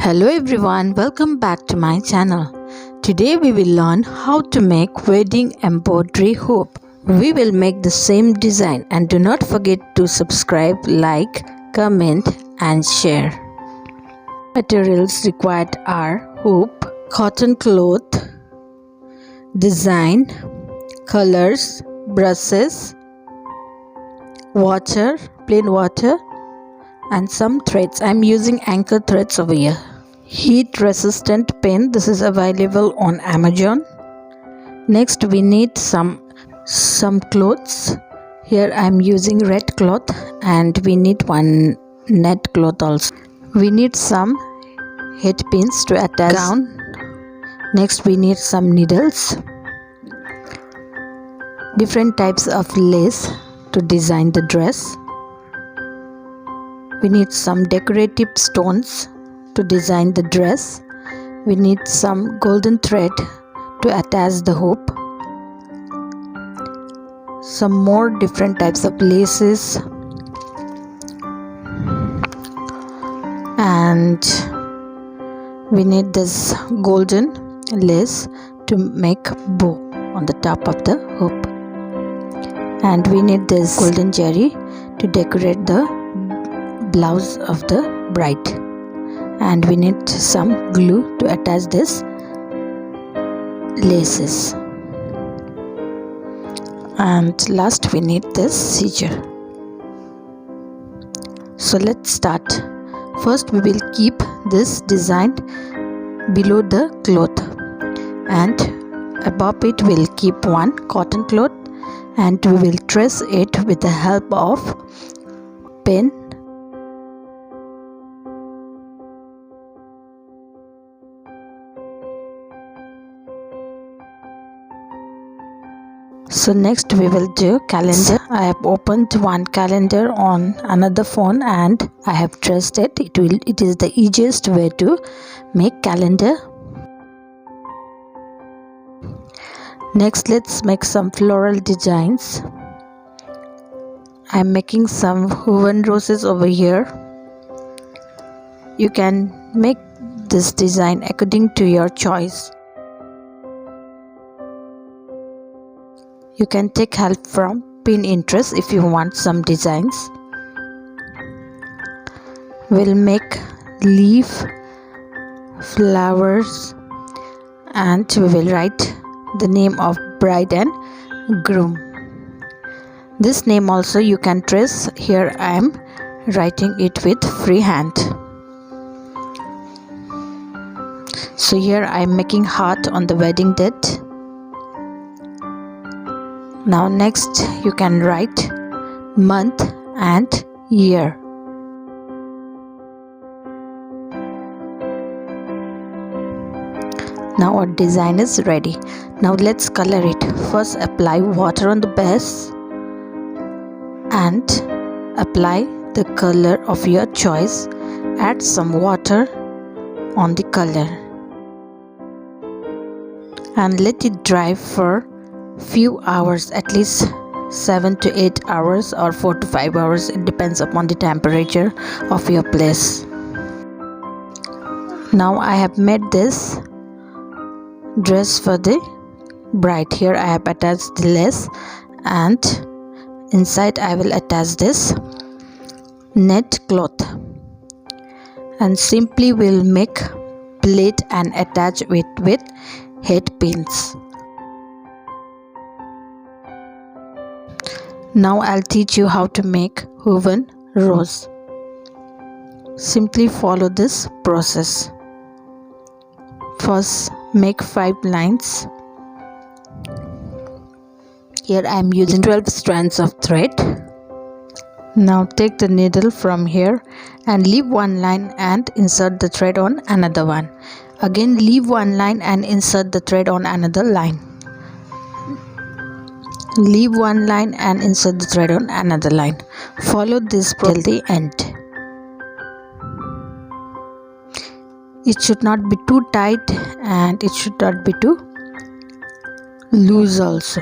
Hello everyone, welcome back to my channel. Today we will learn how to make wedding embroidery hoop. We will make the same design and do not forget to subscribe, like, comment and share. Materials required are hoop, cotton cloth, design, colors, brushes, water, plain water and some threads. I'm using anchor threads over here. Heat resistant pen, this is available on Amazon. Next we need some clothes. Here I'm using red cloth and we need one net cloth also. We need some head pins to attach gown. Next we need some needles, different types of lace to design the dress. We need some decorative stones to design the dress. We need some golden thread to attach the hoop. Some more different types of laces. And we need this golden lace to make bow on the top of the hoop. And we need this golden jerry to decorate the blouse of the bride. And we need some glue to attach this laces. And last we need this scissor. So let's start. First we will keep this design below the cloth and above it we'll keep one cotton cloth and we will trace it with the help of pen. So next we will do calendar. I have opened one calendar on another phone and I have traced it. It is the easiest way to make calendar. Next let's make some floral designs. I am making some woven roses over here. You can make this design according to your choice. You can take help from Pinterest if you want some designs. We'll make leaf, flowers and we will write the name of bride and groom. This name also you can trace. Here I am writing it with freehand. So here I am making heart on the wedding date. Now next you can write month and year. Now our design is ready. Now let's color it. First apply water on the base and apply the color of your choice. Add some water on the color and let it dry for few hours, at least 7 to 8 hours or 4 to 5 hours. It depends upon the temperature of your place. Now I have made this dress for the bride. Here I have attached the lace and inside I will attach this net cloth and simply will make plate and attach it with head pins. Now I'll teach you how to make woven rose. Simply follow this process. First make 5 lines. Here I am using 12 strands of thread. Now take the needle from here and leave one line and insert the thread on another one. Again leave one line and insert the thread on another line. Leave one line and insert the thread on another line. Follow this till the end. It should not be too tight and it should not be too loose also.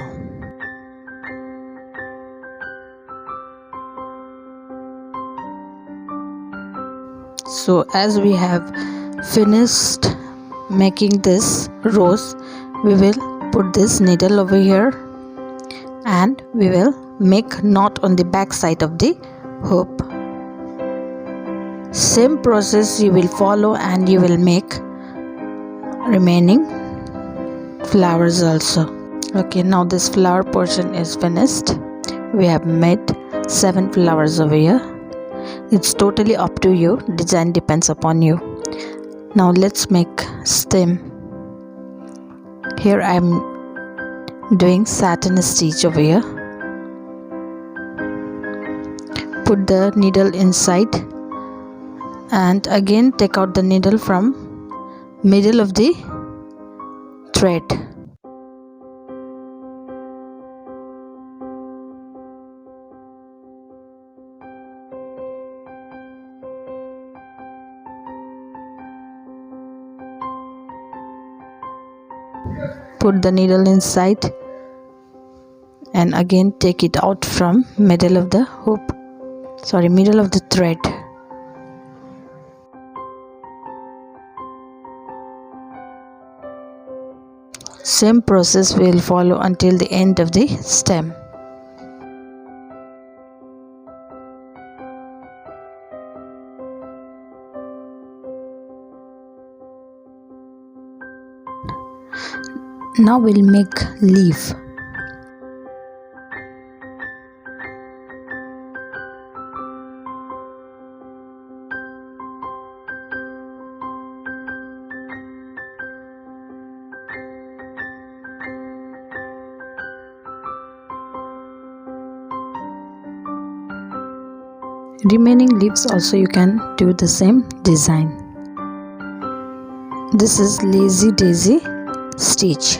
So as we have finished making this rose, we will put this needle over here and we will make knot on the back side of the hoop. Same process you will follow and you will make remaining flowers also. Okay, now this flower portion is finished. We have made 7 flowers over here. It's totally up to you, design depends upon you. Now let's make stem. Here I'm doing satin stitch over here. Put the needle inside and again take out the needle from middle of the thread. Put the needle inside and again take it out from middle of the hoop, middle of the thread. Same process we will follow until the end of the stem. Now we'll make leaf. Remaining leaves also you can do the same design. This is lazy daisy stitch.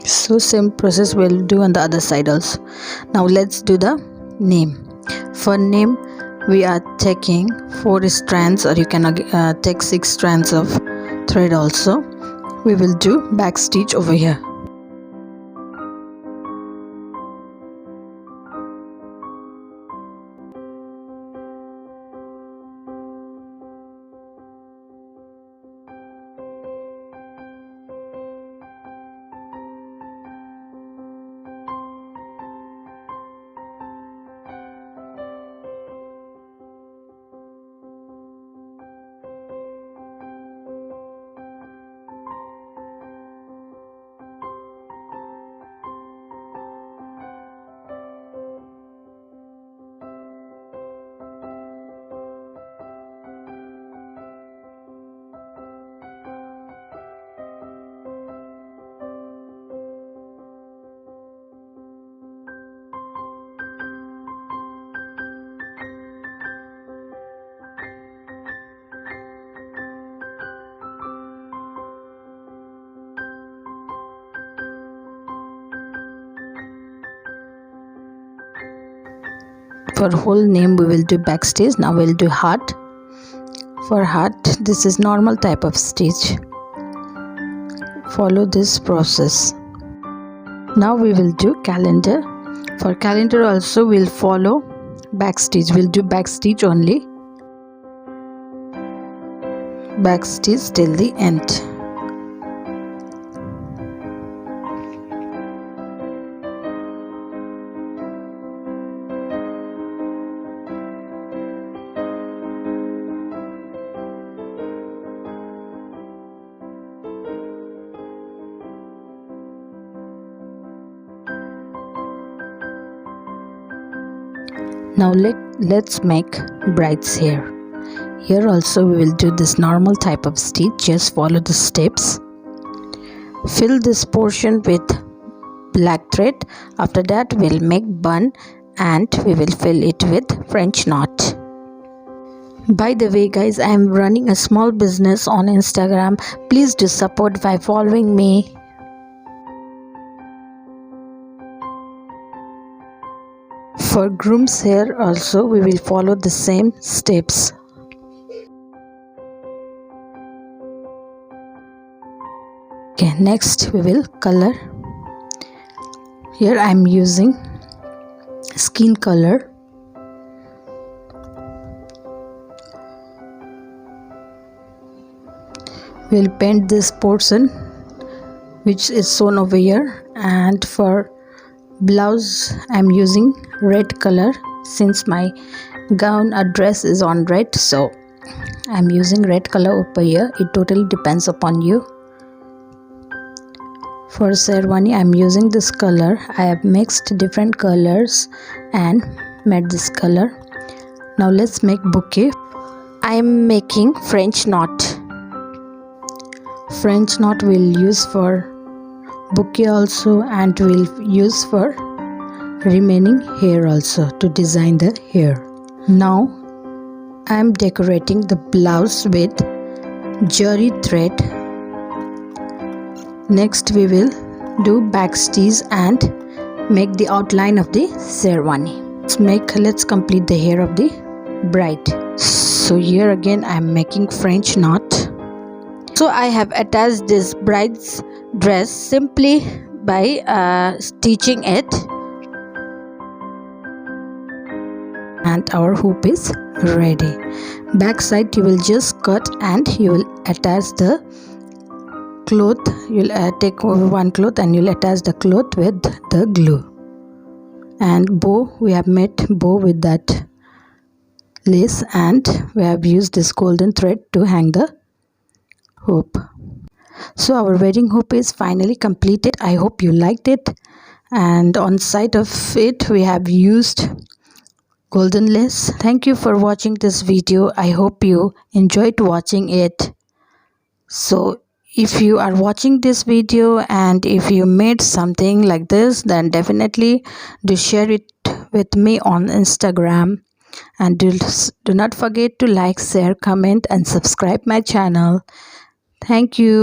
So same process we'll do on the other side also. Now let's do the name. For name we are taking 4 strands, or you can take 6 strands of thread also. We will do back stitch over here. For whole name we will do back stitch. Now we'll do heart. For heart, this is normal type of stitch. Follow this process. Now we will do calendar. For calendar also we'll follow back stitch. We'll do back stitch only. Back stitch till the end. Now let's make bride's hair. Here also we will do this normal type of stitch. Just follow the steps. Fill this portion with black thread. After that we'll make bun and we will fill it with French knot. By the way guys, I am running a small business on Instagram. Please do support by following me. For groom's hair also we will follow the same steps. Okay, next we will color. Here I am using skin color. We will paint this portion which is shown over here, and for blouse I am using red color. Since my gown or dress is on red, so I am using red color over here. It totally depends upon you. For sherwani I am using this color. I have mixed different colors and made this color. Now let's make bouquet. I am making French knot. French knot we'll use for bouquet also, and we'll use for remaining hair also to design the hair. Now I am decorating the blouse with jari thread. Next we will do back stitch and make the outline of the sherwani. Let's complete the hair of the bride. So here again I am making French knot. So I have attached this bride's dress simply by stitching it, and our hoop is ready. Back side you will just cut and you will attach the cloth. You'll take over one cloth and you'll attach the cloth with the glue. And bow, we have made bow with that lace, and we have used this golden thread to hang the hoop. So our wedding hoop is finally completed. I hope you liked it. And on side of it we have used golden lace. Thank you for watching this video. I hope you enjoyed watching it. So if you are watching this video and if you made something like this, then definitely do share it with me on Instagram. And do not forget to like, share, comment and subscribe my channel. Thank you.